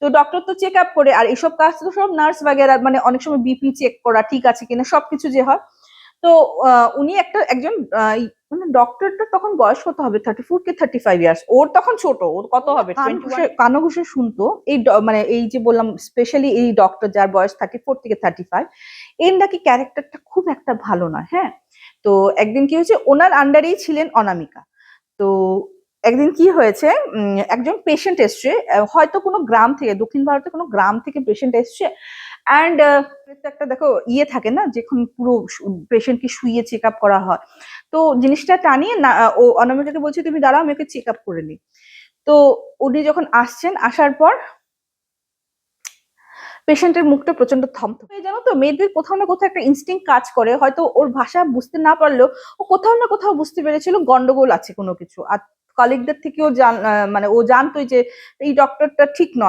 তো ডক্টর তো check up করে, আর এইসব কাজ তো সব নার্স বাগেরা, মানে অনেক সময় বিপি চেক করা ঠিক আছে কিনা সবকিছু যে হয়। তো উনি একজন মানে ডক্টরটা তখন বয়স কত হবে, 34 কি 35 ইয়ার্স, ওর তখন ছোট, ওর কত হবে, কানো ঘুষে শুনতো এই মানে এই যে বললাম স্পেশালি এই ডক্টর যার বয়স 34 থেকে 35, এর নাকি ক্যারেক্টারটা খুব একটা ভালো নয়। হ্যাঁ, তো একদিন কি হয়েছে, ওনার আন্ডারেই ছিলেন অনামিকা। তো একদিন কি হয়েছে, একজন পেশেন্ট এসছে, হয়তো কোনো গ্রাম থেকে, দক্ষিণ ভারতের কোনো গ্রাম থেকে পেশেন্ট এসছে। অ্যান্ড একটা দেখো ইয়ে থাকে না, যখন পুরো পেশেন্টকে শুইয়ে চেক আপ করা হয়, তো জিনিসটা টানিয়ে না, ও অনামিকাকে বলছে তুমি দাঁড়াও আমি ওকে চেক আপ করে নিই। তো উনি যখন আসছেন, আসার পর পেশেন্টের মুখটা প্রচন্ড থমথমে, জানো তো মেয়েদের কোথাও না কোথাও একটা ইনস্টিংক্ট কাজ করে, হয়তো ওর ভাষা বুঝতে না পারলেও ও কোথাও না কোথাও বুঝতে পেরেছিল গন্ডগোল আছে কোনো কিছু। আর কলিগদের থেকেও মানে ও জানতোই যে এই ডক্টরটা ঠিক নয়।